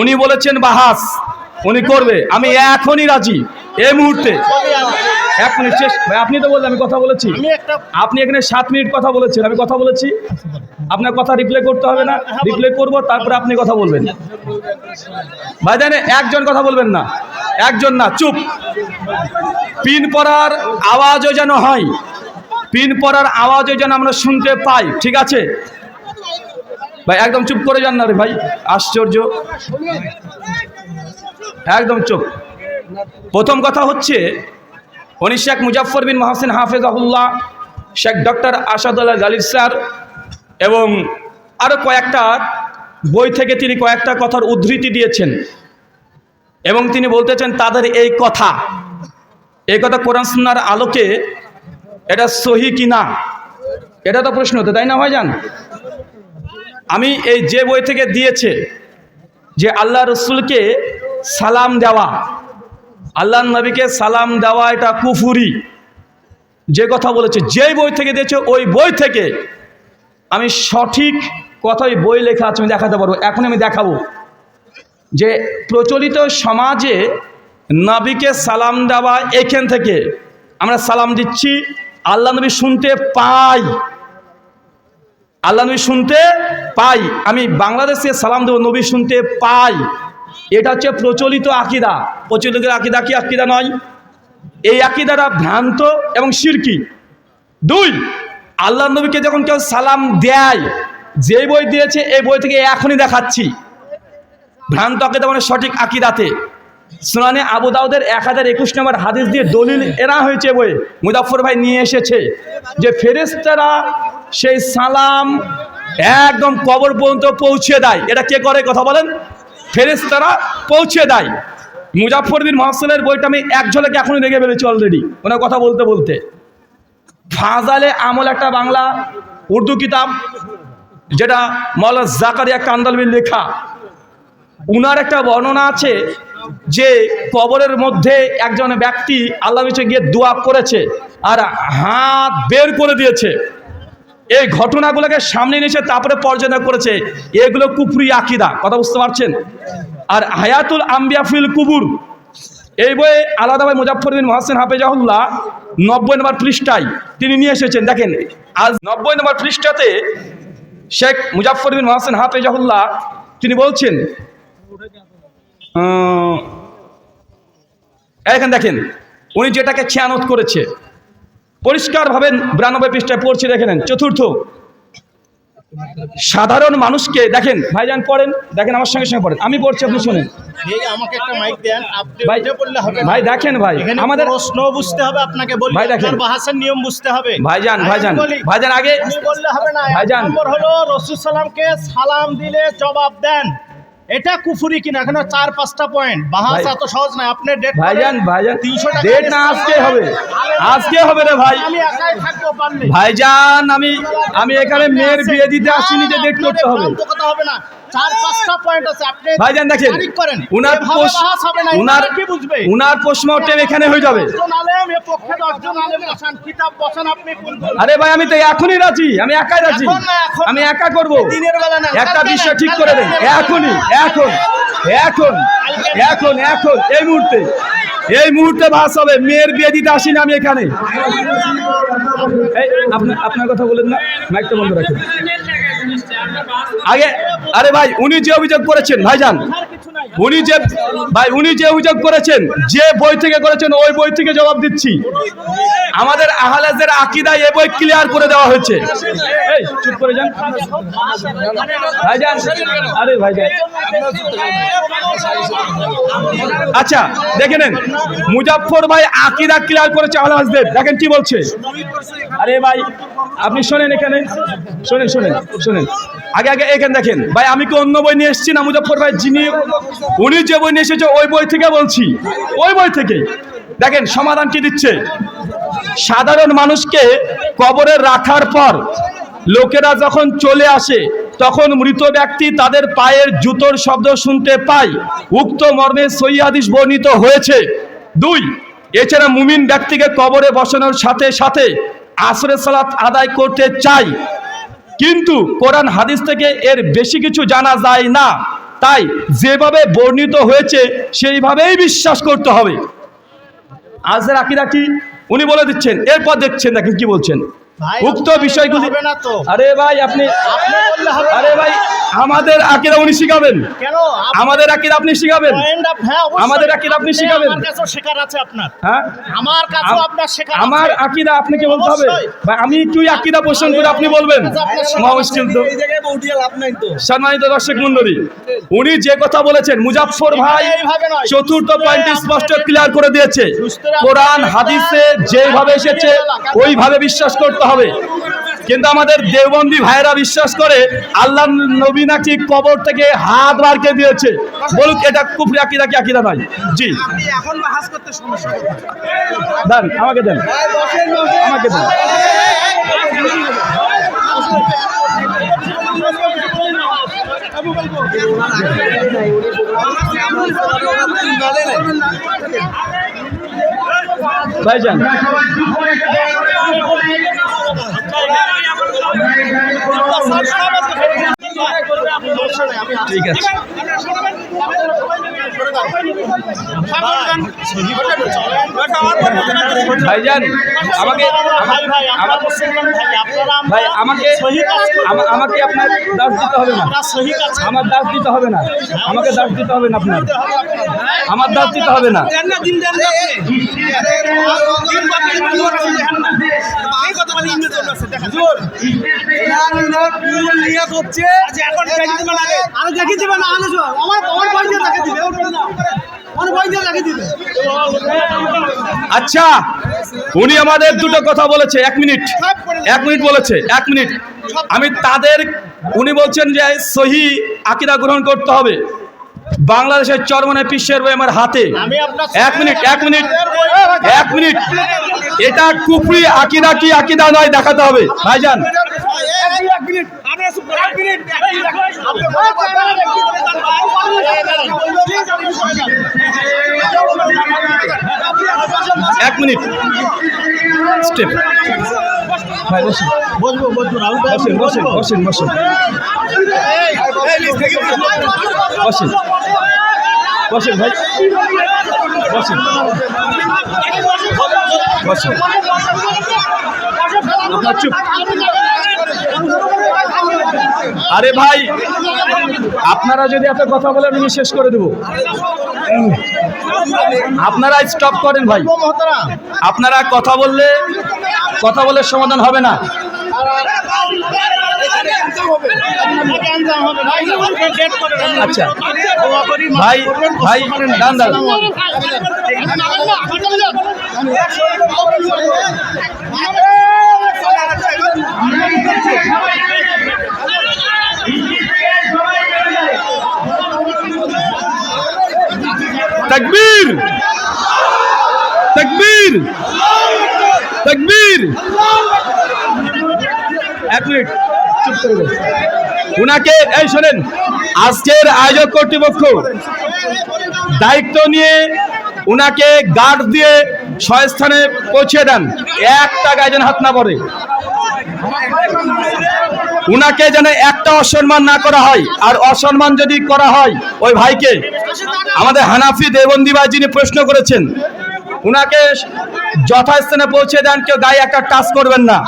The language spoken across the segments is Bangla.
উনি বলেছেন বাহাস উনি করবে, আমি এখনই রাজি এই মুহূর্তে। 1 মিনিট শেষ ভাই, আপনি তো বললেন আমি কথা বলেছি, আপনি এখানে 7 মিনিট কথা বলেছেন, আমি কথা বলেছি, আপনার কথা রিপ্লে করতে হবে না, রিপ্লে করবো তারপরে আপনি কথা বলবেন। ভাই জানে একজন কথা বলবেন না, একজন না, চুপ। পিন পড়ার আওয়াজও যেন হয়, পিন পড়ার আওয়াজও যেন আমরা শুনতে পাই, ঠিক আছে ভাই? একদম চুপ করে যান না রে ভাই, আশ্চর্য, একদম চুপ। প্রথম কথা হচ্ছে উনি Sheikh Muzaffar bin Mohsin হাফেজাহুল্লাহ, Sheikh doctor Asadullah Ghalib sir এবং আরও কয়েকটা বই থেকে তিনি কয়েকটা কথার উদ্ধৃতি দিয়েছেন এবং তিনি বলতেছেন তাদের এই কথা কোরআন সুন্নাহর আলোকে এটা সহি কিনা, এটা তো প্রশ্ন হতো, তাই না ভাইজান? আমি এই যে বই থেকে দিয়েছে যে আল্লাহ রসুলকে সালাম দেওয়া, আল্লাহ নবীকে সালাম দেওয়া এটা কুফুরি, যে কথা বলেছে যেই বই থেকে দিয়েছে ওই বই থেকে আমি সঠিক কথাই বই লেখা আছে, আমি দেখাতে পারবো, এখন আমি দেখাবো যে প্রচলিত সমাজে নবীকে সালাম দেওয়া, এখান থেকে আমরা সালাম দিচ্ছি, আল্লাহ নবী শুনতে পাই, আল্লাহ নবী শুনতে পাই, আমি বাংলাদেশে সালাম দেবো নবী শুনতে পাই, এটা হচ্ছে প্রচলিত আকিদা। প্রচলিত আকিদা কি আকিদা নয়? এই আকিদাটা ভ্রান্ত এবং শিরকি। 2, আল্লাহ নবীকে যখন কেউ সালাম দেয়, যে বই দিয়েছে এই বই থেকে এখনই দেখাচ্ছি, ভ্রান্ত আকিদা মানে সঠিক আকিদাতে। সুনানে আবু দাউদের 1021 নম্বর হাদিস দিয়ে দলিল এরা হয়েছে বই, মুজাফফর ভাই নিয়ে এসেছে যে ফেরেশতারা সেই সালাম একদম কবর পর্যন্ত পৌঁছে দেয়। এটা কে করে কথা বলেন? ফেরেশতারা পৌঁছে দেয়। মুজাফফর বিন মহসিনের বইটা আমি এক ঝলকে এখনই দেখে ফেলেছি অলরেডি, ওনার কথা বলতে বলতে। ফাজালে আমল একটা বাংলা উর্দু কিতাব, যেটা মাওলানা জাকারিয়া কান্দালবির লেখা, উনার একটা বর্ণনা আছে যে কবরের মধ্যে একজন ব্যক্তি আল্লাহর কাছে গিয়ে দোয়া করেছে আর হাত বের করে দিয়েছে। এই ঘটনাগুলোকে সামনে এনেছে তারপরে পর্যালোচনা করেছে, এগুলো কুফরি আকিদা, কথা বুঝতে পারছেন? আর হায়াতুল আম্বিয়া ফিল কুবুর এই বইয়ে আলাদাভাবে মুজাফফর বিন মহসিন হাফেজাহুল্লাহ 90 নম্বর পৃষ্ঠায় তিনি নিয়ে এসেছেন। দেখেন আজ 90 নম্বর পৃষ্ঠাতে শেখ মুজাফফর বিন মহসিন হাফেজাহুল্লাহ তিনি বলছেন, এখানে দেখেন উনি যেটাকে খেয়ানত করেছে পরিষ্কারভাবে 92 পৃষ্ঠায় পড়ছে, দেখেন 4th, সাধারণ মানুষকে দেখেন ভাইজান পড়েন, দেখেন আমার সঙ্গে সঙ্গে পড়েন, আমি পড়ছি আপনি শুনেন। আমাকে একটা মাইক দেন, আপনি ভাই পড়লে হবে ভাই, দেখেন ভাই আমাদের প্রশ্ন বুঝতে হবে, আপনাকে বলি ভাই দেখেন বাহাসের নিয়ম বুঝতে হবে। ভাইজান আগে বললে হবে না। ভাইজান নম্বর হলো রাসূল সাল্লামকে সালাম দিলে জবাব দেন, এটা কুফরি কিনা? এখানে 4-5টা পয়েন্ট, বাহাস এত সহজ না। আপনি ডেট ভাইজান 300 টাকা ডেট না, আজকে হবে রে ভাই। আমি একাই থাকবো পারলে ভাইজান আমি এখানে মেয়ের বিয়ে দিতে আসিনি যে ডেট করতে হবে, কথা হবে না। 4-5টা পয়েন্ট আছে, আপনি ভাইজান দেখেন উনার কি বুঝবে, উনার পোস্টমর্টেম এখানে হয়ে যাবে। আরে ভাই আমি তো এখনই রাজি, আমি একাই রাজি, আমি একা করবো, একটা বিষয় ঠিক করে দেন এখনই, এখন এই মুহূর্তে ভাস হবে। মেয়ের বিয়ে দিতে আসিনি আমি এখানে। আপনার কথা বলেন না, মাইকটা বন্ধ রাখেন আগে। আরে ভাই উনি যে অভিযোগ করেছেন ভাইজান, উনি যে অভিযোগ করেছেন, যে বই থেকে করেছেন ওই বই থেকে জবাব দিচ্ছি। আমাদের আহলাজের আকীদা এই বই ক্লিয়ার করে দেওয়া হয়েছে। এই চুপ করে যান ভাইজান, আরে ভাইজান আচ্ছা দেখে নেন, মুজাফফর ভাই আকীদা ক্লিয়ার করেছে আহলাজদের, দেখেন কি বলছে। আরে ভাই আপনি শোনেন, এখানে শোনেন আগে এখানে দেখেন ভাই, আমি কি অন্য বই নিয়ে এসেছি না? মুজাফফর ভাই উনি যে বই নিয়ে এসেছে ওই বই থেকে বলছি, ওই বই থেকে দেখেন সমাধান কি দিচ্ছে। সাধারণ মানুষকে কবরে রাখার পর লোকেরা যখন চলে আসে তখন মৃত ব্যক্তি তাদের পায়ের জুতোর শব্দ শুনতে পায়, উক্ত মর্মে সহিহ হাদিস বর্ণিত হয়েছে। 2, এছাড়া মুমিন ব্যক্তিকে কবরে বসানোর সাথে সাথে আসরের সালাত আদায় করতে চাই, কিন্তু কোরআন হাদিস থেকে এর বেশি কিছু জানা যায় না। তাই যেভাবে বর্ণিত হয়েছে সেইভাবেই বিশ্বাস করতে হবে। আজকের আকীদা কি উনি বলে দিচ্ছেন, এরপর দেখছেন দেখেন কি বলছেন। ভাই, উক্ত আপনার বিষয়গুলি হবে না তো। আরে ভাই আপনি বললে হবে না। আরে ভাই আমাদের আকীদা উনি শিখাবেন, কেন আমাদের আকীদা আপনি শিখাবেন, হ্যাঁ, অবশ্যই। আমাদের আকীদা আপনি শিখাবেন। আমার কাছেও শেখার আছে আপনার, হ্যাঁ আমার কাছেও আপনার শেখার আছে। আমার আকীদা আপনাকে বলতে হবে অবশ্যই। ভাই, আমি তুই আকীদা পোষণ করে আপনি বলবেন মুশকিল তো। এই জায়গায় বউটিয়া লাভ নাই তো। সম্মানিত দর্শক মণ্ডলী, উনি যে কথা বলেছেন মুজাফফর ভাই এইভাবে নয়। চতুর্থ পয়েন্টটি স্পষ্ট ক্লিয়ার করে দিয়েছে। কোরআন হাদিসে যেভাবে এসেছে ওইভাবে বিশ্বাস করতে হবে। কিন্তু আমাদের দেওবন্দি ভাইরা বিশ্বাস করে আল্লাহ নবী নাকি কবর থেকে হাত বার করে দিয়েছে। বলুক এটা কুফরি আকীদা কি আকীদা নয়? জি আপনি এখন বাহাস করতে সমস্যা হবে। দেন, আমাকে দেন, ভাই বসেন বসেন। আমাকে দেন। ভাইজান ঠিক আছে ভাইজান, আমাকে ভাই আমাকে আমাকে আপনার দাস দিতে হবে না, আমার দাস দিতে হবে না, আমাকে দাস দিতে হবে না, আপনার আমার দাস দিতে হবে না। আচ্ছা উনি আমাদের দুটো কথা বলেছে, 1 মিনিট বলেছে, 1 মিনিট। আমি তাদের, উনি বলছেন যে সহি আকীদা গ্রহণ করতে হবে। বাংলাদেশের চরমনে পিসের বই আমার হাতে। 1 মিনিট এটা কুফরি আকীদা কি আকীদা নয় দেখাতে হবে ভাইজান। এক মিনিট স্টেপ ভাই, বসেন বসেন বসেন বসেন বসেন বসেন বসেন ভাই, বসেন বসেন, আপনার চুপ। আরে ভাই আপনারা যদি এত কথা বলেন আমি শেষ করে দেব। আপনারা স্টপ করেন ভাই, আপনারা কথা বললে সমাধান হবে না। আচ্ছা ভাই ভাই দান দান। তাকবীর তাকবীর তাকবীর। 1 মিনিট চুপ করে দেন। উনাকে এই শোনেন, আজকের আয়োজক কর্তৃপক্ষ দায়িত্ব নিয়ে উনাকে গার্ড দিয়ে স্থানে পৌঁছে দেন, একটা গায়ে যেন হাত না পড়ে। উনাকে যেন একটা অসম্মান না করা হয়, আর অসম্মান যদি করা হয় ওই ভাইকে, আমাদের হানাফি দেওবন্দি ভাই যিনি প্রশ্ন করেছেন, উনাকে যথাস্থানে পৌঁছে দেন, কেউ গায়ে একটা টাচ করবেন না।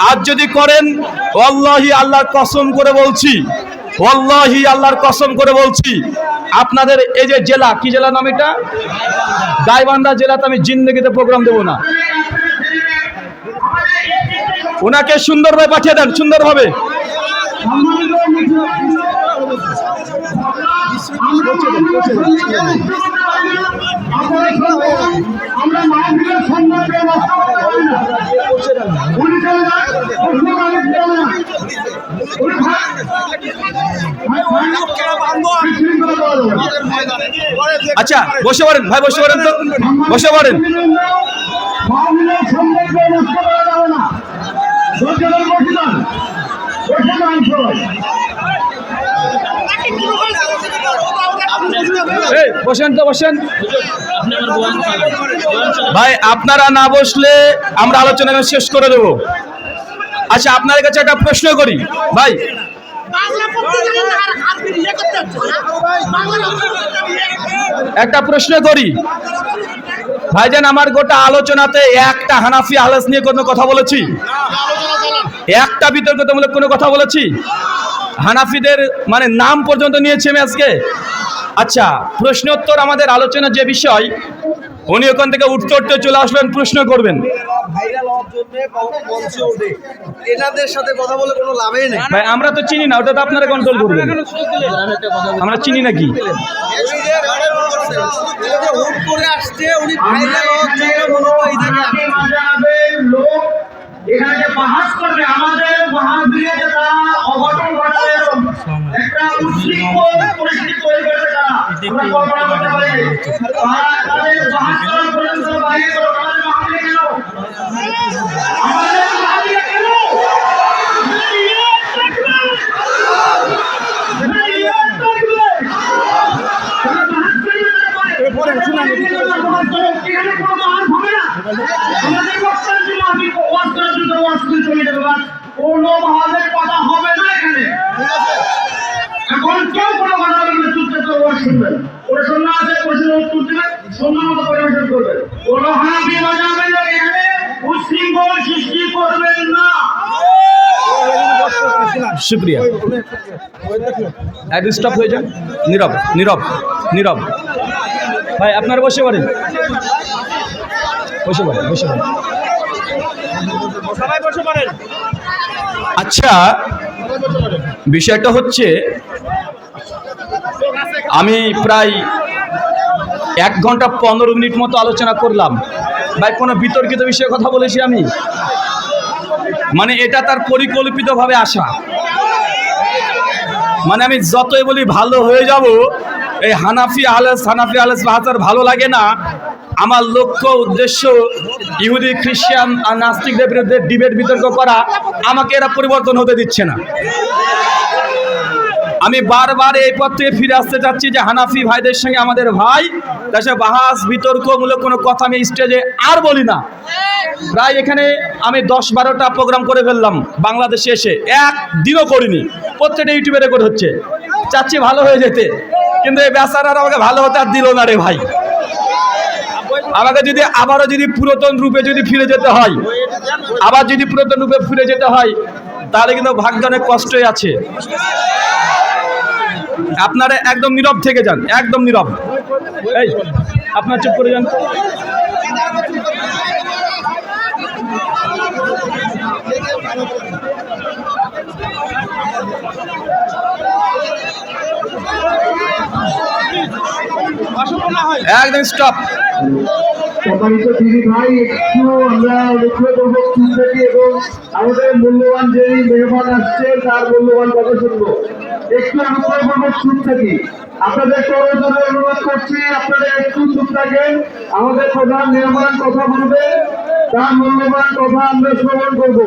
আর যদি করেন ওয়াল্লাহি আল্লাহর কসম করে বলছি, ওয়াল্লাহি আল্লাহর কসম করে বলছি, আপনাদের এই যে জেলা, কি জেলা নাম এটা, গাইবান্ধা জেলাতে আমি জিন্দেগিতে প্রোগ্রাম দেব না। ওনাকে সুন্দরভাবে পাঠিয়ে দেন, সুন্দরভাবে। আচ্ছা বসে পড়েন ভাই, বসে পড়েন তো, বসে পড়েন। বসেন তো, বসেন ভাই। আপনারা না বসলে আমরা আলোচনা শেষ করে দেব। আচ্ছা আপনার কাছে একটা প্রশ্ন করি ভাই, একটা প্রশ্ন করি ভাইজান, আমার গোটা আলোচনাতে একটা হানাফি আহলাস নিয়ে কোনো কথা বলেছি? একটা বিতর্কতামূলক কোনো কথা বলেছি? হানাফিদের মানে নাম পর্যন্ত নিয়েছি আমি আজকে? আচ্ছা, প্রশ্নোত্তর আমাদের আলোচনা যে বিষয়, উনি ওখান থেকে উঠতে উঠতে চলে আসলেন, প্রশ্ন করবেন। ভাইরাল হওয়ার জন্য মঞ্চে ওঠে, এনাদের সাথে কথা বলে কোনো লাভই নেই। ভাই আমরা তো চিনি না, ওটা তো আপনারা কন্ট্রোল করবেন। আমরা চিনি নাকি? হুট করে আসছে, উনি ভাইরাল হওয়ার জন্য মূলত এটাকে এখানে যে বাহাস করবে আমাদের মহাবীরে যে তারা অঘটন ঘটাবে, একটা উচ্ছৃঙ্খল পরিস্থিতি তৈরি করবে তারা, আমরা কল্পনা করতে পারি। তাদের বাহাস করার পর্যন্ত বাইরে করো, আমাদের মহাবীরে কেন? আমাদের মহাবীরে কেন? কোনো মহাদের কথা হবে না এখানে। এখন কেউ কোনো কথা বলবে, চুপচাপ ওয়াজ শুনবেন, প্রশ্ন আছে প্রশ্নের উত্তর দিবেন, সুন্দর মতো পরিবেশন করবেন। কোনো হানাফি মাযহাবের লোক এখানে উচ্ছৃঙ্খল সৃষ্টি করবেন না। শুক্রিয়া। একদম স্টপ হয়ে যান, নীরব নীরব নীরব। ভাই আপনারা বসে পড়েন, বসে পড়েন, বসে পড়েন। সবাই বসে পড়েন। আচ্ছা, বিষয়টা হচ্ছে আমি প্রায় 1 ঘন্টা 15 মিনিট মতো আলোচনা করলাম। ভাই কোনো বিতর্কিত বিষয়ে কথা বলেছি আমি? মানে এটা তার পরিকল্পিতভাবে আসা। মানে আমি যতই বলি ভালো হয়ে যাব, এই হানাফি আহলাস বাহাতার ভালো লাগে না। আমার লক্ষ্য উদ্দেশ্য ইহুদি খ্রিস্টান আর নাস্তিকদের বিরুদ্ধে ডিবেট বিতর্ক করা, আমাকে এরা পরিবর্তন হতে দিচ্ছে না। আমি বারবার এই পথ থেকে ফিরে আসতে চাচ্ছি যে হানাফি ভাইদের সঙ্গে আমাদের ভাই, তার সাথে বাহাস বিতর্কমূলক কোনো কথা আমি স্টেজে আর বলি না। প্রায় এখানে আমি 10-12টা প্রোগ্রাম করে ফেললাম বাংলাদেশে এসে, একদিনও করিনি। প্রত্যেকটা ইউটিউবে রেকর্ড হচ্ছে। চাচ্ছি ভালো হয়ে যেতে, কিন্তু এই বেচারারা আমাকে ভালো হতে আর দিল না রে ভাই। আমাকে যদি আবারও যদি পুরাতন রূপে যদি ফিরে যেতে হয়, আবার যদি পুরাতন রূপে ফিরে যেতে হয়, তাহলে কিন্তু ভাগ্য অনেক কষ্টই আছে। আপনারা একদম নীরব থেকে যান, একদম নীরব। এই আপনার চুপ করে যান। একদম স্টপ। সম্মানিত দিদি ভাই, একটু আমরা লক্ষ্য করবো থেকে, এবং আমাদের মূল্যবান যে মেহমান আসছে তার মূল্যবান কথা শুনবো। একটু অনুগ্রহ করবো চুপ থাকি। আপনাদের করজোরে অনুরোধ করছি, আপনারা একটু চুপ থাকেন। আমাদের প্রধান মেহমান কথা বলবে, তার মূল্যবান কথা আমরা শ্রবণ করবো।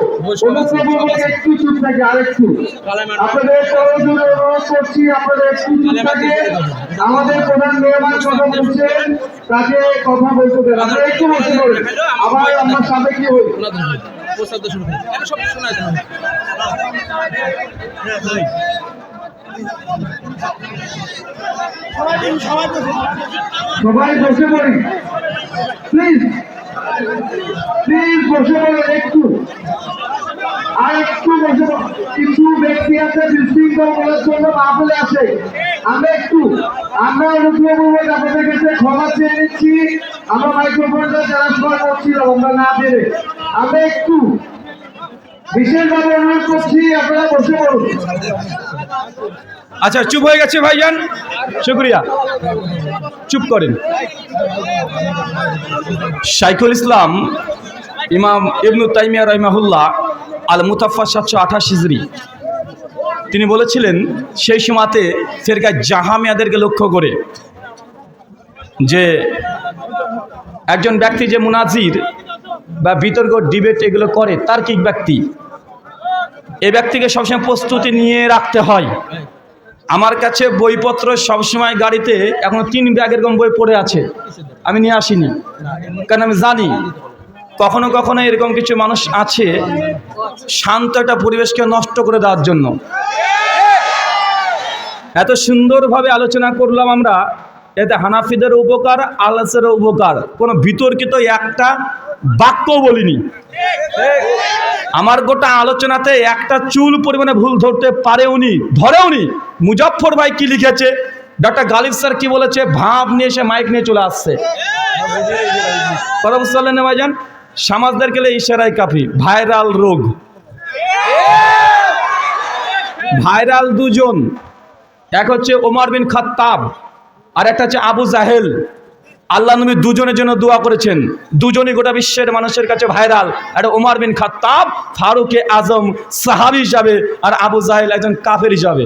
অনুগ্রহ করবো একটু চুপ থাকে, আরেকটু আপনাদের করজোরে অনুরোধ করছি, আপনারা একটু চুপ থাকেন। আমাদের প্রধান মেহমান কথা বলছেন, তাকে কথা বলতে দেন। আমরা একটু বসে পড়ি, আবার আমরা সাথে কি হই। সবাই বসে পড়ি, প্লিজ প্লিজ বসে পড়ুন একটু, আর একটু বসে পড়ুন। কিছু ব্যক্তি আছে বিশৃঙ্খল করার জন্য মাহফিলে আসে, আমরা অনুগ্রহপূর্বক আপনাদের কাছে ক্ষমা চেয়ে নিচ্ছি। আমরা মাইক্রোফোনটা ট্রান্সফার করছিলাম, আমরা না পেরে। আমরা একটু বিশেষভাবে অনুরোধ করছি, আপনারা বসে পড়ুন। আচ্ছা, চুপ হয়ে গেছে ভাইজান, শুক্রিয়া। চুপ করেন। শাইখুল ইসলাম ইমাম ইবনু তাইমিয়া রাহিমাহুল্লাহ আল মুতাফা 728 হিজরি, তিনি বলেছিলেন সেই সময়তে ফেরকা জাহামিয়াদেরকে লক্ষ্য করে যে একজন ব্যক্তি যে মুনাজির বা বিতর্ক ডিবেট এগুলো করে, তার্কিক ব্যক্তি, এই ব্যক্তিকে সবসময় প্রস্তুতি নিয়ে রাখতে হয়। আমার কাছে বইপত্র সবসময় গাড়িতে এখনো 3 ব্যাগ এরকম বই পড়ে আছে, আমি নিয়ে আসিনি, কারণ আমি জানি কখনো কখনো এরকম কিছু মানুষ আছে শান্ত একটা পরিবেশকে নষ্ট করে দেওয়ার জন্য। এত সুন্দরভাবে আলোচনা করলাম আমরা, এতে হানাফিদের উপকার, আলাসের উপকার, কোনো বিতর্কিত একটা বাক্য বলিনি। আমার গোটা আলোচনাতে একটা চুল পরিমাণে ভুল ধরতে পারেওনি, ধরেওনি। মুজফ্ফর ভাই কি লিখেছে, ডক্টর গালিব স্যার কি বলেছে, ভাব নিয়ে এসে মাইক নিয়ে চলে আসছে। কথা বুঝতে পারলেন না ভাইজান? সমাজদের গেলে ইশারায় কাফি। ভাইরাল রোগ, ভাইরাল দুজন, এক হচ্ছে ওমর বিন খাত্তাব আর একটা হচ্ছে আবু জাহেল। আল্লাহ নবী দুজনের জন্য দোয়া করেছেন, দুজনই গোটা বিশ্বের মানুষের কাছে ভাইরাল। একটা ওমর বিন খাত্তাব ফারুকে আজম সাহাবী হিসাবে, আর আবু জাহেল একজন কাফের হিসাবে।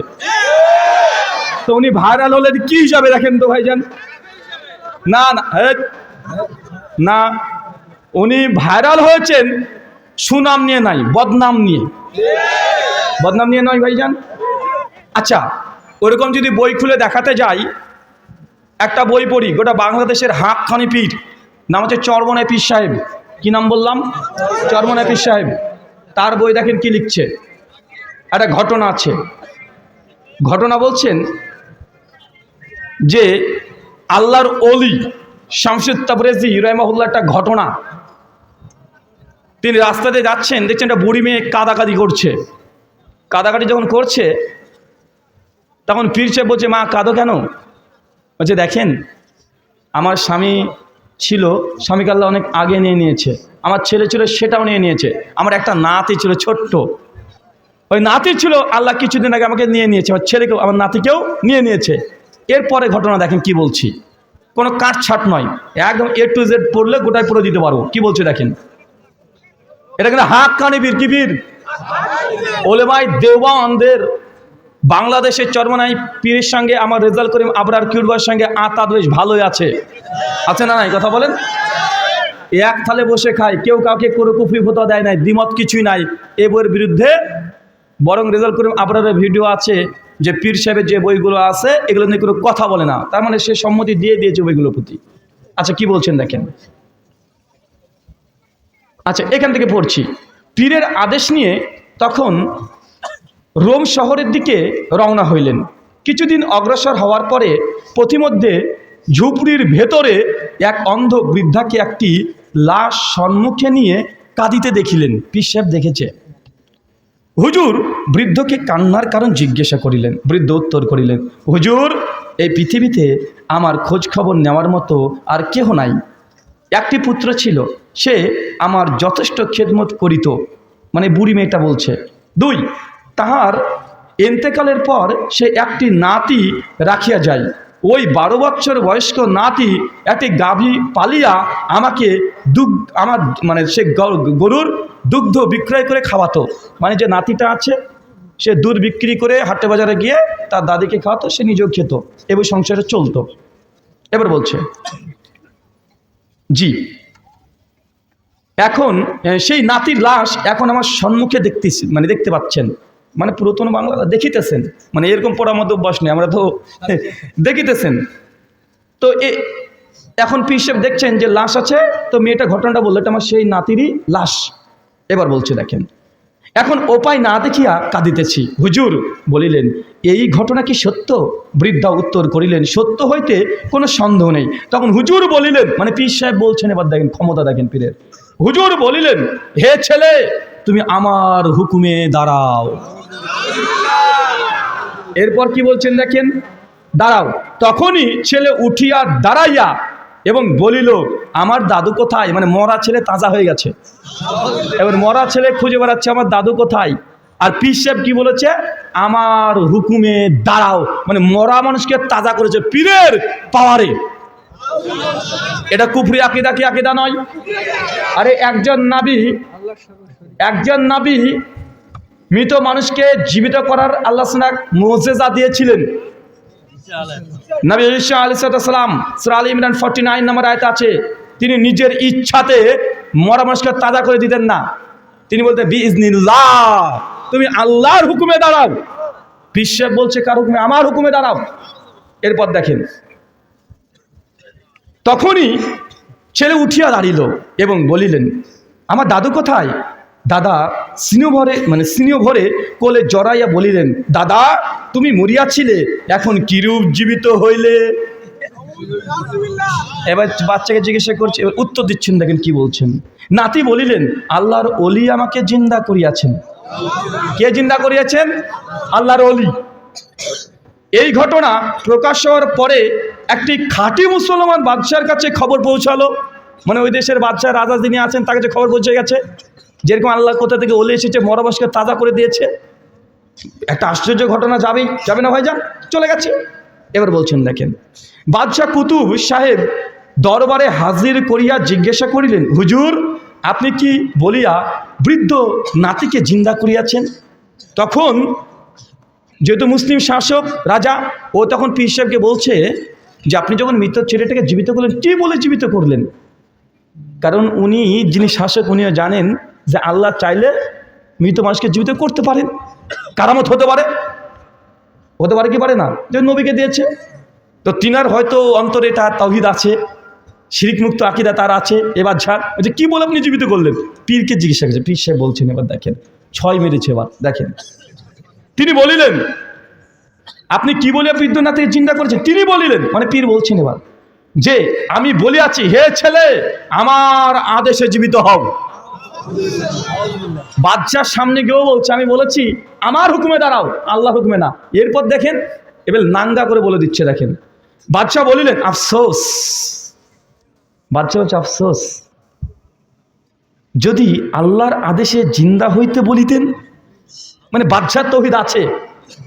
তো উনি ভাইরাল হলেন কি হিসাবে দেখেন তো ভাইজান? না না না, উনি ভাইরাল হয়েছেন সুনাম নিয়ে নাই, বদনাম নিয়ে। বদনাম নিয়ে নয় ভাইজান। আচ্ছা, ওরকম যদি বই খুলে দেখাতে যাই, একটা বই পড়ি, গোটা বাংলাদেশের হাঁকখানি পীর, নাম হচ্ছে চরমনাই পীর সাহেব। কি নাম বললাম? চরমনাই পীর সাহেব। তার বই দেখেন কি লিখছে। একটা ঘটনা আছে, ঘটনা বলছেন যে আল্লাহর ওলি শামসুদ তাবরেজি রাহিমাহুল্লাহ, একটা ঘটনা। তিনি রাস্তাতে যাচ্ছেন, দেখছেন একটা বুড়ি মেয়ে কাদাকাদি করছে। কাদাকাদি যখন করছে, তখন পীর সাহেব বলছে, মা কাঁদো কেন? বলছে, দেখেন আমার স্বামী ছিল, স্বামীকে আল্লাহ অনেক আগে নিয়ে নিয়েছে। আমার ছেলে ছিল, সেটাও নিয়ে নিয়েছে। আমার একটা নাতি ছিল ছোট্ট, ওই নাতি ছিল, আল্লাহ কিছুদিন আগে আমাকে নিয়ে নিয়েছে। আমার ছেলেকেও, আমার নাতিকেও নিয়ে নিয়েছে। এরপরে ঘটনা দেখেন কি বলছি, কোনো কাটছাট নয়, একদম A to Z পড়লে গোটায় পড়ে দিতে পারবো। কি বলছে দেখেন, এটা কিন্তু হাক্কানি বীর। কি বীর? ওলেমাই দেওবানদের বাংলাদেশের চরমনাই পীরের সঙ্গে আমার রেজাল করিম আবরার কিউরবার সঙ্গে আতাত বেশ ভালোই আছে না নাই? কথা বলেন। এক থালে বসে খায়, কেউ কাউকে কোনো কুফরি ফতোয়া দেয় নাই, দ্বিমত কিছুই নাই এ বইয়ের বিরুদ্ধে। বরং রেজাল করিম আবরারের ভিডিও আছে যে পীর সাহেবের যে বইগুলো আছে এগুলো নিয়ে কোনো কথা বলে না, তার মানে সে সম্মতি দিয়ে দিয়েছে বইগুলোর প্রতি। আচ্ছা, কি বলছেন দেখেন। আচ্ছা, এখান থেকে পড়ছি। পীরের আদেশ নিয়ে তখন রোম শহরের দিকে রওনা হইলেন। কিছুদিন অগ্রসর হওয়ার পরে পথিমধ্যে ঝুপড়ির ভেতরে এক অন্ধ বৃদ্ধাকে একটি লাশ সম্মুখে নিয়ে কাঁদিতে দেখিলেন। পীর সাহেব দেখেছে। হুজুর বৃদ্ধকে কান্নার কারণ জিজ্ঞাসা করিলেন। বৃদ্ধ উত্তর করিলেন, হুজুর এই পৃথিবীতে আমার খোঁজ খবর নেওয়ার মতো আর কেহ নাই। একটি পুত্র ছিল, সে আমার যথেষ্ট খেদমত করিত। মানে বুড়ি মেয়েটা বলছে। 2, তাহার এন্তেকালের পর সে একটি নাতি রাখিয়া যায়। ওই 12 বছর বয়স্ক নাতি একটি গাভী পালিয়া আমাকে আমার মানে সে গরুর দুগ্ধ বিক্রয় করে খাওয়াতো। মানে যে নাতিটা আছে সে দুধ বিক্রি করে হাটে বাজারে গিয়ে তার দাদিকে খাওয়াতো, সে নিজেও খেত, এবং সংসারে চলতো। এবার বলছে, জি, এখন সেই নাতির লাশ এখন আমার সম্মুখে দেখতে পাচ্ছেন। মানে পুরাতন বাংলা দেখিতেছেন, মানে এরকম পড়ার মধ্যে অভ্যাস নেই, আমরা তো দেখিতেছেন। তো এখন পীর সাহেব দেখছেন যে লাশ আছে। তো মেয়েটা ঘটনাটা বললো, এটা আমার সেই নাতিরই লাশ। এবার বলছে দেখেন, এখন উপায় না দেখিয়া কাঁদিতেছি। হুজুর বলিলেন, এই ঘটনা কি সত্য? বৃদ্ধা উত্তর করিলেন, সত্য হইতে কোনো সন্দেহ নেই। তখন হুজুর বলিলেন, মানে পীর সাহেব বলছেন, এবার দেখেন ক্ষমতা দেখেন পীরের। হুজুর বলিলেন, হে ছেলে, তুমি আমার হুকুমে দাঁড়াও। এরপর কি বলছেন দেখেন, দাঁড়াও। তখনই ছেলে উঠিয়া দাঁড়াইয়া এবং বলিল, আমার দাদু কোথায়? মানে মরা ছেলে তাজা হয়ে গেছে। এবার মরা ছেলে খুঁজে বেড়াচ্ছে, আমার দাদু কোথায়? আর পীর সাহেব কি বলেছে, আমার হুকুমে দাঁড়াও। মানে মরা মানুষকে তাজা করেছে পীরের পাওয়ারে। এটা কুফরি আকীদা কি আকীদা নয়? আরে একজন নবী মৃত মানুষকে জীবিত করার আল্লাহ সুবহানাহু মুজিজা দিয়েছিলেন। নবী ঈসা আলাইহিস সালাম সূরা আলে ইমরান 49 নম্বর আয়াতে আছে, তিনি নিজের ইচ্ছাতে মরা মানুষকে তাজা করে দিতেন না। তিনি বলতেন, বিইজনিল্লাহ, তুমি আল্লাহর হুকুমে দাঁড়াও। পীর সাহেব বলছে, কার হুকুমে? আমার হুকুমে দাঁড়াও। এরপর দেখেন, তখনই ছেলে উঠিয়া দাঁড়িল এবং বলিলেন, আমার দাদু কোথায়? দাদা সিনিয় ভরে কোলে জড়াইয়া বলিলেন, দাদা তুমি মরিয়াছিলে, এখন কিরূপ জীবিত হইলে? এবার বাচ্চাকে জিজ্ঞাসা করছে, এবার উত্তর দিচ্ছেন, দেখেন কি বলছেন। নাতি বলিলেন, আল্লাহর অলি আমাকে জিন্দা করিয়াছেন। কে জিন্দা করিয়াছেন? আল্লাহর অলি। এই ঘটনা প্রকাশ হওয়ার পরে একটি খাঁটি মুসলমান বাদশার কাছে খবর পৌঁছালো, মানে ওই দেশের বাদশাহ রাজা যিনি আছেন তার কাছে খবর পৌঁছে গেছে, যেরকম আল্লাহ কোথা থেকে ওলি এসেছে, মরাবাসকে তাজা করে দিয়েছে। একটা আশ্চর্য ঘটনা যাবে না ভাইজান, চলে গেছে। এবার বলছেন দেখেন, বাদশাহ কুতুব সাহেব দরবারে হাজির করিয়া জিজ্ঞাসা করিলেন, হুজুর আপনি কি বলিয়া বৃদ্ধ নাতিকে জিন্দা করিয়াছেন? তখন যেহেতু মুসলিম শাসক রাজা, ও তখন পীর সাহেবকে বলছে যে আপনি যখন মৃত ছেলেটাকে জীবিত করলেন, কি বলে জীবিত করলেন? কারণ উনি যিনি শাসক, উনিও জানেন যে আল্লাহ চাইলে মৃত মানুষকে জীবিত করতে পারেন, কারামত হতে পারে কি পারে না, যে নবীকে দিয়েছে। তো তিনার হয়তো অন্তরে তার তাওহীদ আছে, শিরিক মুক্ত আকীদা তার আছে। এবার ঝাড় যে কি বলে আপনি জীবিত করলেন? পীরকে জিজ্ঞাসা করছে, পীর সাহেব বলছেন, এবার দেখেন 6 মেরেছে। এবার দেখেন তিনি বলিলেন, আপনি কি বলিয়া বৃদ্ধ নাতিকে চিন্তা করেছেন? তিনি বলিলেন, মানে পীর বলছেন এবার, যে আমি বলিয়াছি, হে ছেলে আমার আদেশে জীবিত হও। বাদশার সামনে গিয়েও বলছে, আমি বলেছি আমার হুকুমে দাঁড়াও, আল্লাহ হুকুমে না। এরপর দেখেন এবার নাঙ্গা করে বলে দিচ্ছে। দেখেন বাদশাহ বলিলেন, আফসোস। বাদশাহ হচ্ছে আফসোস, যদি আল্লাহর আদেশে জিন্দা হইতে বলিতেন, মানে বাদশার তৌহিদ আছে,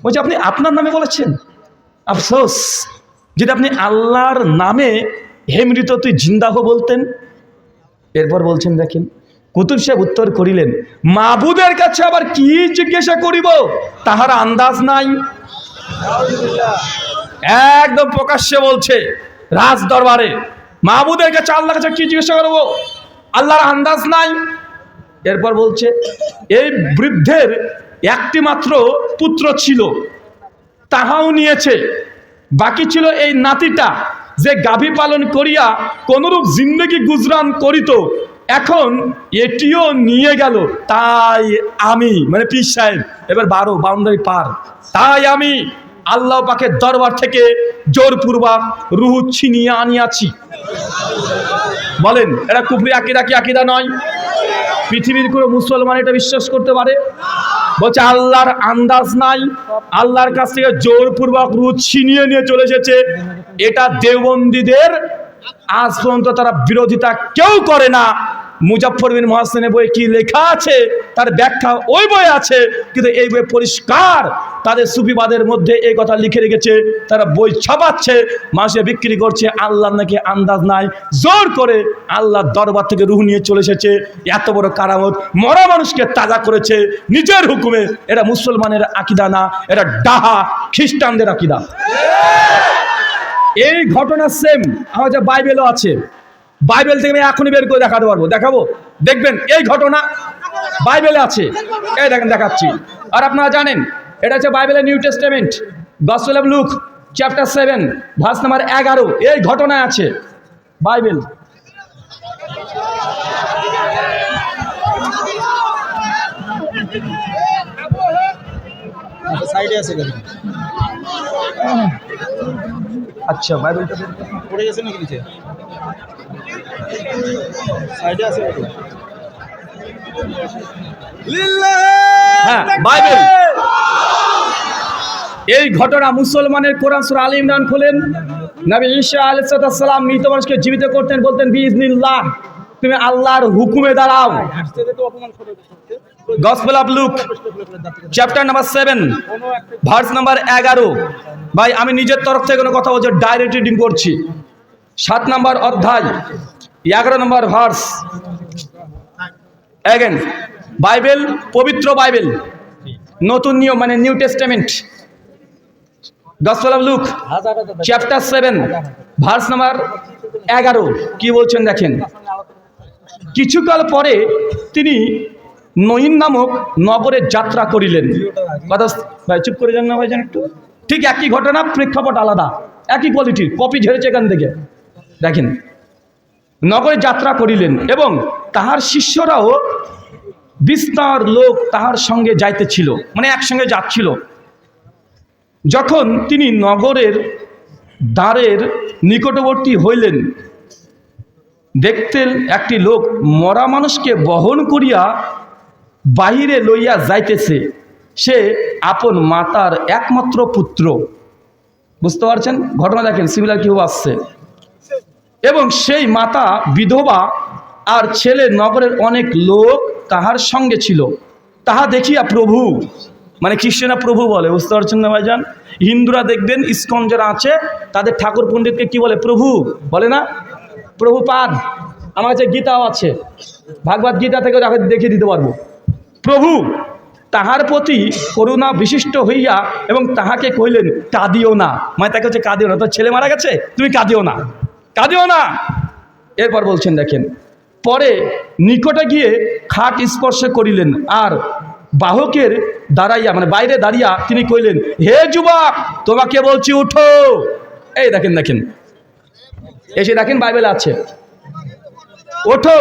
বলছে আপনি আপনার নামে বলেছেন। আফসোস, যদি আপনি আল্লাহর নামে হে মৃত তুই জিন্দা হো বলতেন। এরপর বলছেন দেখেন, কুতুব সাহেব উত্তর করিলেন, মাবুদের কাছে আবার কি জিজ্ঞাসা করিব, তাহার আন্দাজ নাই। একদম প্রকাশ্যে বলছে রাজ দরবারে, মাবুদের কাছে আল্লাহর কাছে কি জিজ্ঞাসা করবো, আল্লাহর আন্দাজ নাই। এরপর বলছে, এই বৃদ্ধের একটি মাত্র পুত্র ছিল, তাহাও নিয়েছে, বাকি ছিল এই নাতিটা, যে গাভী পালন করিয়া কোনরূপ জিন্দগি গুজরান করিত, এখন এটিও নিয়ে গেল। তাই আমি, মানে পীর সাহেব এবার 12 বাউন্ডারি পার, তাই আমি আল্লাহ পাকের দরবার থেকে জোরপূর্বক রূহ ছিনিয়ে আনিয়াছি। বলেন এটা কুফরি আকীদা কি আকীদা নয়? পৃথিবীর কোনো মুসলমান এটা বিশ্বাস করতে পারে? বলছে আল্লাহর আন্দাজ নাই, আল্লাহর কাছ থেকে জোরপূর্বক রূহ ছিনিয়ে নিয়ে চলে এসেছে। এটা দেওবন্দীদের আজ পর্যন্ত তারা বিরোধিতা কেউ করে না। মুজাফফর বিন মুহসিনের বইয়ে কি লেখা আছে তার ব্যাখ্যা ওই বইয়ে আছে, কিন্তু এই বই পরিষ্কার তাদের সুফিবাদের মধ্যে এই কথা লিখে রেখেছে। তারা বই ছাপাচ্ছে, মাসে বিক্রি করছে, আল্লাহর নাকি আন্দাজ নাই, জোর করে আল্লাহর দরবার থেকে রূহ নিয়ে চলে এসেছে। এত বড় কারামত, মরা মানুষকে তাজা করেছে নিজের হুকুমে। এটা মুসলমানের আকীদা না, এটা ডাহা খ্রিস্টানদের আকীদা। এই ঘটনা সেম আমাদের বাইবেলও আছে। বাইবেল থেকে আমি এখনই বের করে দেখাতে পারবো, দেখাবো, দেখবেন এই ঘটনা বাইবেলে আছে। এই দেখেন দেখাচ্ছি। আর আপনারা জানেন এটা হচ্ছে বাইবেলের new testament, gospel of look chapter 7 verse number 11, এই ঘটনা আছে বাইবেল। সাইডে আছে, আচ্ছা বাইবেলটা পড়ে গেছে নাকি নিচে? সাইডে আছে। হ্যাঁ বাইবেল। এই ঘটনা মুসলমানের কোরআন সূরা আলে ইমরান খুলেন, নবী ঈসা আলাইহিস সালাম মৃত মানুষকে জীবিত করতেন, বলতেন বিইজনিল্লাহ, তুমি আল্লাহর হুকুমে দাঁড়াও। Gospel of look chapter number 7 verse number 11। ভাই আমি নিজের তরফ থেকে কোনো কথা বলছি, ডাইরেক্ট রিডিং করছি। 7 নম্বর অধ্যায় 11 নম্বর ভার্স। এগেন বাইবেল, পবিত্র বাইবেল, নতুন নিয়ম মানে new testament, gospel of look chapter 7 verse number 11 কি বলছেন দেখেন। কিছুকাল পরে তিনি নঈন নামক নগরে যাত্রা করিলেন। কথা ভাই চুপ করে যান না ভাইজান একটু। ঠিক একই ঘটনা, প্রেক্ষাপট আলাদা, একই কোয়ালিটির, কপি ঝেড়েছে এখান থেকে। দেখেন নগরে যাত্রা করিলেন এবং তাহার শিষ্যরাও বিস্তার লোক তাহার সঙ্গে যাইতেছিল, মানে একসঙ্গে যাচ্ছিল। যখন তিনি নগরের দ্বারের নিকটবর্তী হইলেন, দেখতেন একটি লোক মরা মানুষকে বহন করিয়া বাহিরে লইয়া যাইতেছে। সে আপন মাতার একমাত্র পুত্র। বুঝতে পারছেন ঘটনা? দেখেন সিমিলার কেউ আসছে। এবং সেই মাতা বিধবা, আর ছেলে নগরের অনেক লোক তাহার সঙ্গে ছিল। তাহা দেখিয়া প্রভু, মানে খ্রিস্টানরা প্রভু বলে, বুঝতে পারছেন না ভাইজান? হিন্দুরা দেখবেন ইসকন যারা আছে তাদের ঠাকুর পণ্ডিতকে কি বলে? প্রভু বলে না? প্রভুপাদ। আমার কাছে গীতাও আছে, ভাগবত গীতা থেকে দেখিয়ে দিতে পারবো। প্রভু তাহার প্রতি করুণা বিশিষ্ট হইয়া এবং তাহাকে কহিলেন, কাঁদিও না। মানে তাকে হচ্ছে কাঁদিও না, তোর ছেলে মারা গেছে, তুমি কাঁদিও না, কাঁদিও না। এরপর বলছেন দেখেন, পরে নিকটে গিয়ে খাট স্পর্শ করিলেন, আর বাহকের দাঁড়াইয়া, মানে বাইরে দাঁড়িয়া তিনি কইলেন, হে যুবক, তোমাকে বলছি উঠো। এই দেখেন, দেখেন এসে দেখেন বাইবেলে আছে, ওঠো।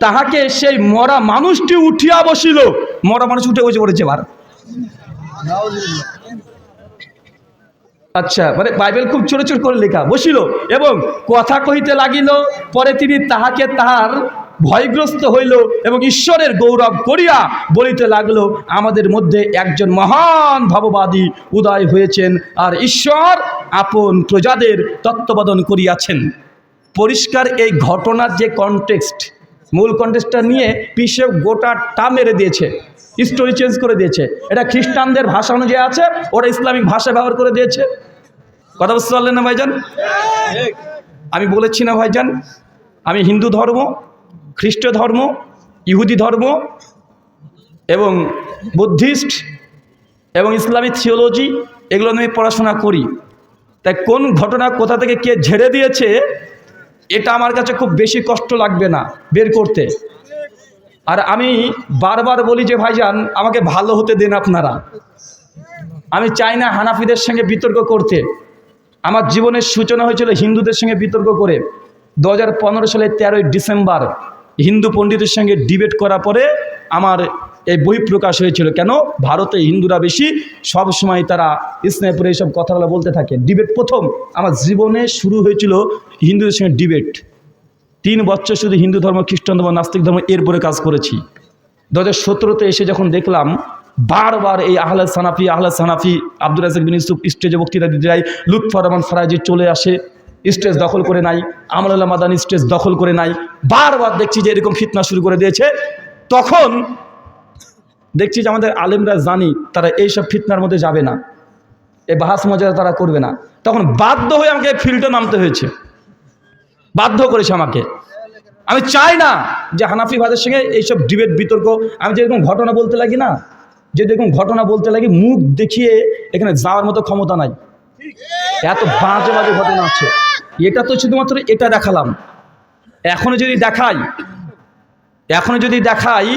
তাহাকে সেই মরা মানুষটি উঠিয়া বসিল। মরা মানুষ উঠে বসে পড়েছে এবার। আচ্ছা, মানে বাইবেল খুব ছোট ছোট করে লেখা। বসিল এবং কথা কহিতে লাগিল। পরে তিনি তাহাকে তাহার ভয়গ্রস্ত হইল এবং ঈশ্বরের গৌরব করিয়া বলিতে লাগলো, আমাদের মধ্যে একজন মহান ভাববাদী উদয় হয়েছেন, আর ঈশ্বর আপন প্রজাদের তত্ত্বাবধান করিয়াছেন। পরিষ্কার এই ঘটনার যে কনটেক্সট, মূল কনটেক্সটটা নিয়ে পিসে গোটাটা মেরে দিয়েছে, স্টোরি চেঞ্জ করে দিয়েছে। এটা খ্রিস্টানদের ভাষা অনুযায়ী আছে, ওরা ইসলামিক ভাষা ব্যবহার করে দিয়েছে। কথা বুঝতে পারলেন না ভাইজান? আমি বলেছি না ভাইজান, আমি হিন্দু ধর্ম, খ্রিস্ট ধর্ম, ইহুদি ধর্ম এবং বুদ্ধিস্ট এবং ইসলামিক থিওলজি এগুলো নিয়ে পড়াশোনা করি। তাই কোন ঘটনা কোথা থেকে কে ঝেড়ে দিয়েছে এটা আমার কাছে খুব বেশি কষ্ট লাগবে না বের করতে। আর আমি বারবার বলি যে ভাইজান, আমাকে ভালো হতে দেন আপনারা। আমি চাই না হানাফিদের সঙ্গে বিতর্ক করতে। আমার জীবনের সূচনা হয়েছিল হিন্দুদের সঙ্গে বিতর্ক করে। 2015 সালের 13ই ডিসেম্বর হিন্দু পণ্ডিতের সঙ্গে ডিবেট করার পরে আমার এই বই প্রকাশ হয়েছিল। কেন? ভারতে হিন্দুরা বেশি, সব সময় তারা স্নেহপুরে এইসব কথাগুলো বলতে থাকে। ডিবেট প্রথম আমার জীবনে শুরু হয়েছিল হিন্দুদের সঙ্গে ডিবেট। 3 বছর শুধু হিন্দু ধর্ম, খ্রিস্টান ধর্ম, নাস্তিক ধর্ম এরপরে কাজ করেছি। 2017তে এসে যখন দেখলাম বারবার এই আহলে সানাফি আব্দুর রাজ্জাক বিন ইউসুফ স্টেজে বক্তৃতা দিতে যায়, লুৎফর রহমান ফরাজি চলে আসে, স্টেজ দখল করে নাই, আমরুল্লাহ মাদানী স্টেজ দখল করে নাই, বারবার দেখছি যে এরকম ফিতনা শুরু করে দিয়েছে। তখন দেখছি যে আমাদের আলেমরা জানি তারা এইসব ফিতনার মধ্যে যাবে না, এই বাহাস মজা তারা করবে না। তখন বাধ্য হয়ে আমাকে ফিল্ডে নামতে হয়েছে, বাধ্য করেছে আমাকে। আমি চাই না যে হানাফিবাদের সঙ্গে এইসব ডিবেট বিতর্ক। আমি যেরকম ঘটনা বলতে লাগি না, যেরকম ঘটনা বলতে লাগি, মুখ দেখিয়ে এখানে যাওয়ার মতো ক্ষমতা নাই। এত বাজে বাজে ঘটনা আছে। এটা তো শুধুমাত্র এটা দেখালাম। এখনো যদি দেখাই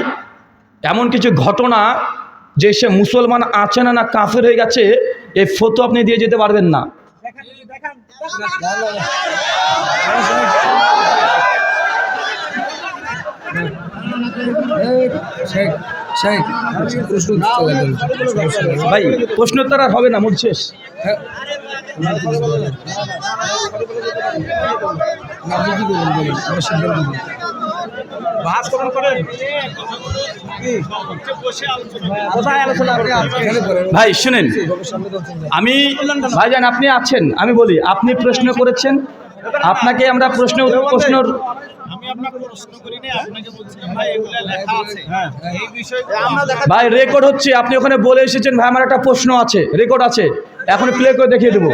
এমন কিছু ঘটনা যে সে মুসলমান আছে না না কাফের হয়ে গেছে, এই ফটো আপনি দিয়ে যেতে পারবেন না। ভাই প্রশ্ন তো আর হবে না, মোট শেষ। ভাই শুনেন, আমি ভাইজান আপনি আছেন, আমি বলি আপনি প্রশ্ন করেছেন, আপনাকে আমরা প্রশ্নের ভাই রেকর্ড হচ্ছে, আপনি ওখানে বলে এসেছেন ভাই আমার একটা প্রশ্ন আছে, রেকর্ড আছে, এখন প্লে করে দেখিয়ে দেবো।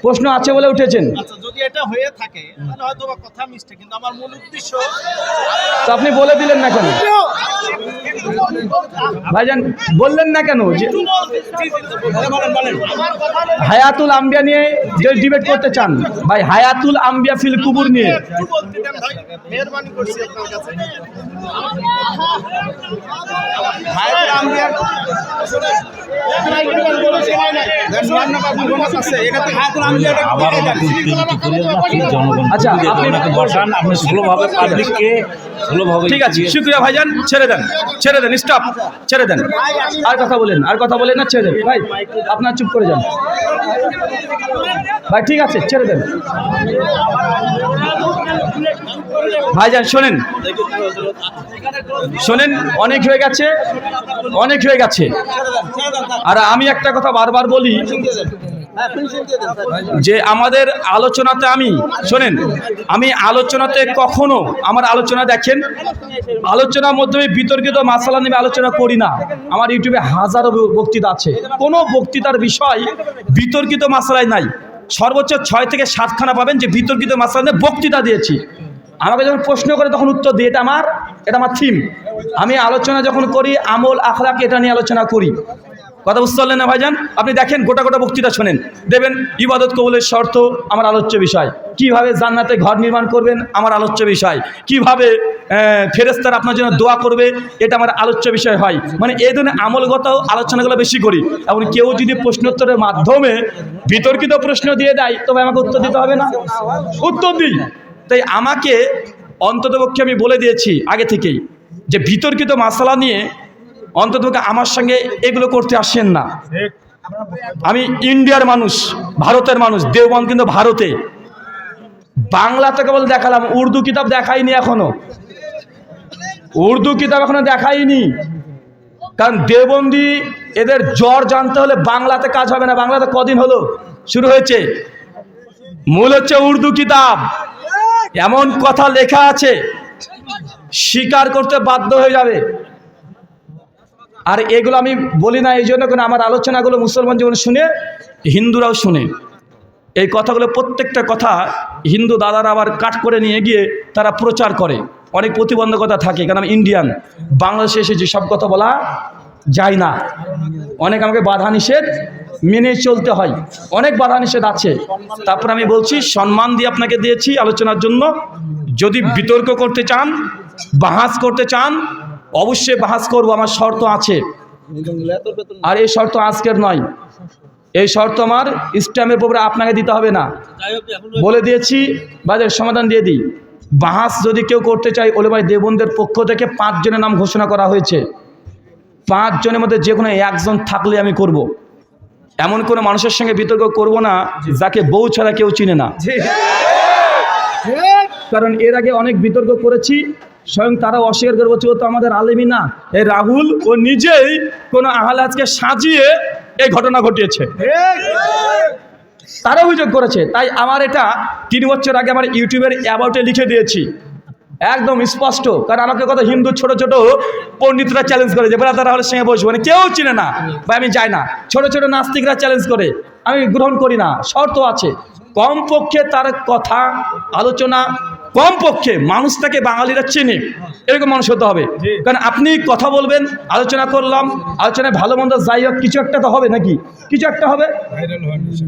প্রশ্ন আছে বলে উঠেছেন। যদি এটা হয়ে থাকে তাহলে হয়তো বা কথা মিষ্টি, কিন্তু আমার মূল উদ্দেশ্য তো আপনি বলে দিলেন না কেন ভাইজান? বললেন না কেন যে হায়াতুল আম্বিয়া নিয়ে যে ডিবেট করতে চান? ভাই হায়াতুল আম্বিয়া ফিল কুবুর নিয়ে মেহরবানি করছি আপনার কাছে। আবার আচ্ছা আপনি বসান, আপনি স্লোভাবে পাবলিককে স্লোভাবে। ঠিক আছে, শুক্রিয়া ভাইজান, ছেড়ে দেন স্টপ, ছেড়ে দেন। আর কথা বলেন না, ছেড়ে দেন ভাই, আপনার চুপ করে যান ভাই, ঠিক আছে ছেড়ে দেন ভাইজান। শোনেন, অনেক হয়ে গেছে। আর আমি একটা কথা বারবার বলি যে আমাদের আলোচনাতে আমি আলোচনাতে কখনো আমার আলোচনা দেখেন, আলোচনার মাধ্যমে বিতর্কিত মাসালা নিয়ে আলোচনা করি না। আমার ইউটিউবে হাজারো বক্তৃতা আছে, কোনো বক্তৃতার বিষয় বিতর্কিত মাসালায় নাই। সর্বোচ্চ 6 থেকে 7খানা পাবেন যে বিতর্কিত মাসালা নিয়ে বক্তৃতা দিয়েছি। আমাকে যখন প্রশ্ন করে তখন উত্তর দিই, এটা আমার থিম। আমি আলোচনা যখন করি আমল আখলাক এটা নিয়ে আলোচনা করি। কথা বুঝতে পারলেন না ভাইজান? আপনি দেখেন গোটা বক্তৃতা শোনেন, দেবেন ইবাদত কবুলের শর্ত আমার আলোচ্য বিষয়, কিভাবে জান্নাতে ঘর নির্মাণ করবেন আমার আলোচ্য বিষয়, কিভাবে ফেরেশতারা আপনার জন্য দোয়া করবে এটা আমার আলোচ্য বিষয় হয়। মানে এই ধরনের আমলগত আলোচনাগুলো বেশি করি। এবং কেউ যদি প্রশ্নোত্তরের মাধ্যমে বিতর্কিত প্রশ্ন দিয়ে দেয় তবে আমাকে উত্তর দিতে হবে না, উত্তর দিই। তাই আমাকে অন্ততপক্ষে আমি বলে দিয়েছি আগে থেকেই যে বিতর্কিত মাসালা নিয়ে অন্ততপক্ষে আমার সঙ্গে এগুলো করতে আসেন না। আমি ইন্ডিয়ার মানুষ, ভারতের মানুষ, দেওবন্দ কিন্তু ভারতে। বাংলাতে কেবল দেখালাম, উর্দু কিতাব দেখাইনি এখনো, দেখাইনি। কারণ দেওবন্দি এদের জ্বর জানতে হলে বাংলাতে কাজ হবে না। বাংলাতে কদিন হলো শুরু হয়েছে, মূল হচ্ছে উর্দু কিতাব। এমন কথা লেখা আছে স্বীকার করতে বাধ্য হয়ে যাবে। আর এগুলো আমি বলি না এই জন্য, কারণ আমার আলোচনাগুলো মুসলমান জীবন শুনে, হিন্দুরাও শুনে। এই কথাগুলো প্রত্যেকটা কথা হিন্দু দাদারা আবার কাট করে নিয়ে গিয়ে তারা প্রচার করে। অনেক প্রতিবন্ধকতা থাকে, কারণ আমি ইন্ডিয়ান, বাংলাদেশে এসে যেসব কথা বলা যায় না, অনেক আমাকে বাধা নিষেধ মেনে চলতে হয়, অনেক বাধা নিষেধ আছে। তারপর আমি বলছি, সম্মান দিয়ে আপনাকে দিয়েছি আলোচনার জন্য। যদি বিতর্ক করতে চান, বাহাস করতে চান, অবশ্যই বাহাস করবো, আমার শর্ত আছে। আর এই শর্ত আজকের নয়, এই শর্ত আমার ইসলামের উপরে আপনাকে দিতে হবে না, বলে দিয়েছি। বাজার সমাধান দিয়ে দিই, বাহাস যদি কেউ করতে চায়, ওলেমায়ে দেওবন্দের পক্ষ থেকে 5 জনের নাম ঘোষণা করা হয়েছে। 5 জনের মধ্যে যে কোনো একজন থাকলে আমি করব। এমন কোনো মানুষের সঙ্গে বিতর্ক করব না যাকে বউ ছাড়া কেউ চিনে না। কারণ এর আগে অনেক বিতর্ক করেছি, স্বয়ং তারা অস্বীকার করে বলছে ও তো আমাদের আলেমই না। এই রাহুল ও নিজেই কোনো আহলাজকে সাজিয়ে এই ঘটনা ঘটিয়েছে, তারা অভিযোগ করেছে। তাই আমার এটা 3 বছর আগে আমার ইউটিউবের অ্যাবাউটে লিখে দিয়েছি, একদম স্পষ্ট। কারণ আমাকে কথা হিন্দু ছোট ছোট পণ্ডিতরা চ্যালেঞ্জ করে যে ব্রাদার হলের সঙ্গে বসবো, মানে কেউ চিনে না বা আমি যাই না। ছোট ছোট নাস্তিকরা চ্যালেঞ্জ করে, আমি গ্রহণ করি না। শর্ত আছে, কমপক্ষে তার কথা আলোচনা, কমপক্ষে মানুষটাকে বাঙালিরা চেনে এরকম মানুষ হতে হবে। কারণ আপনি কথা বলবেন, আলোচনা করলাম, আলোচনায় ভালো মন্দ যাই হোক কিছু একটা তো হবে, নাকি কিছু একটা হবে।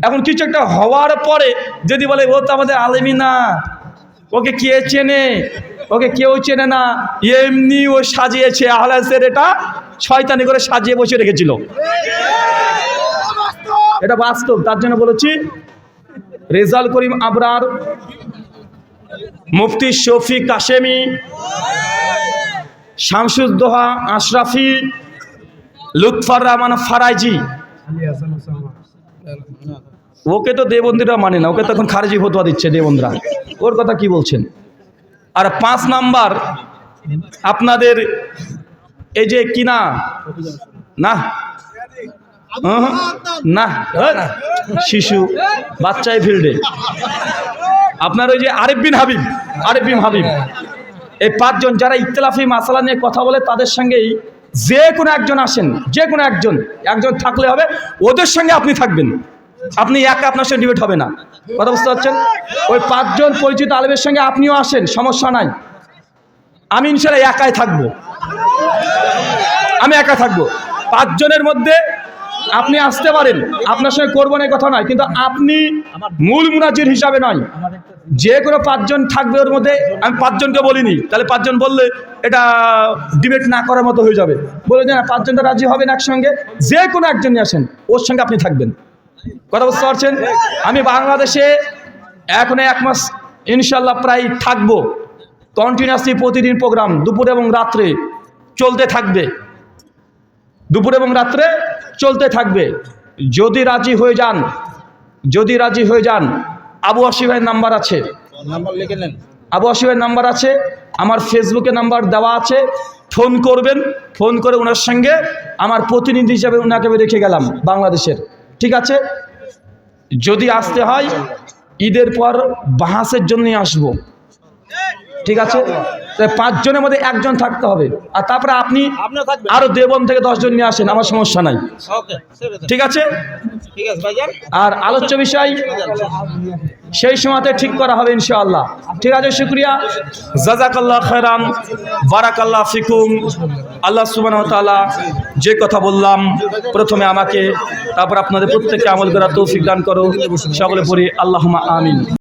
এখন কিছু একটা হওয়ার পরে যদি বলে ও তো আমাদের আলেমই না, ওকে কে চেনে, ওকে কেউ চেনে না, এমনি ও সাজিয়েছে, আহলাসের এটা শয়তানি করে সাজিয়ে বসে রেখেছিল, এটা বাস্তব। তার জন্য বলেছি রেজাল করিম আবরার, মুফতি শফি কাশেমি, শামসুদ্দোহা আশরাফি, লুৎফর রহমান ফারাইজি, ওকে তো দেবন্দিরা মানে না, ওকে তখন খারেজি ফতোয়া দিচ্ছে দেবন্দরা, ওর কথা কি বলছেন। আর 5 নাম্বার আপনাদের এই যে কিনা না না শিশু বাচ্চাই ফিল্ডে আপনার ওই যে আরিফ বিন হাবিব, এই 5 জন যারা ইখতিলাফি মাসালা নিয়ে কথা বলে, তাদের সঙ্গেই যে কোনো একজন আসেন, যে কোনো একজন থাকলে হবে, ওদের সঙ্গে আপনি থাকবেন। আপনি একা আপনার সঙ্গে ডিবেট হবে না, কথা বুঝতে পারছেন। ওই 5 জন পরিচিত আলেমের সঙ্গে আপনিও আসেন, সমস্যা নাই। আমি ইনশাআল্লাহ একাই থাকবো, আমি একা থাকবো। 5 জনের মধ্যে আপনি আসতে পারেন, আপনার সঙ্গে করবো না কথা নয়, কিন্তু আপনি মূল মুনাজির হিসাবে নয়। যে কোনো 5 জন থাকবে, ওর মধ্যে আমি 5 জনকে বলিনি, তাহলে 5 জন বললে এটা ডিবেট না করার মতো হয়ে যাবে। বলে যে না 5 জন তো রাজি হবেন একসঙ্গে, যে কোনো একজনই আসেন, ওর সঙ্গে আপনি থাকবেন, কথা বুঝতে পারছেন। আমি বাংলাদেশে এখন 1 মাস ইনশাল্লাহ প্রায় থাকবো কন্টিনিউয়াসলি, প্রতিদিন প্রোগ্রাম দুপুর এবং রাত্রে চলতে থাকবে, দুপুর এবং রাত্রে চলতে থাকবে। যদি রাজি হয়ে যান, যদি রাজি হয়ে যান, আবু আসি ভাইয়ের নাম্বার আছে, নাম্বার লিখে নেন। আবু আসি ভাইয়ের নাম্বার আছে, আমার ফেসবুকে নাম্বার দেওয়া আছে, ফোন করবেন, ফোন করে ওনার সঙ্গে আমার প্রতিনিধি হিসাবে ওনাকে আমি রেখে গেলাম বাংলাদেশের, ঠিক আছে? যদি আসতে হয় ঈদের পর বাহাসের জন্যই আসবো, ঠিক আছে? তাই 5 জনের মধ্যে 1 জন থাকতে হবে, আর তারপরে আপনি আপনিও থাকবেন। আরো দেবন থেকে 10 জন নিয়ে আসেন, আমার সমস্যা নাই, ওকে, ঠিক আছে? ঠিক আছে ভাইজান। আর আলোচ্য বিষয় সেই সময়তে ঠিক করা হবে ইনশাআল্লাহ, ঠিক আছে? শুকরিয়া, জাযাকাল্লাহ খায়রান, বারাকাল্লাহ ফিকুম। আল্লাহ সুবহানাহু ওয়া তাআলা যে কথা বললাম প্রথমে আমাকে, তারপর আপনাদের প্রত্যেককে আমল করার তৌফিক দান করো। সকলে পড়ি আল্লাহুম্মা আমিন।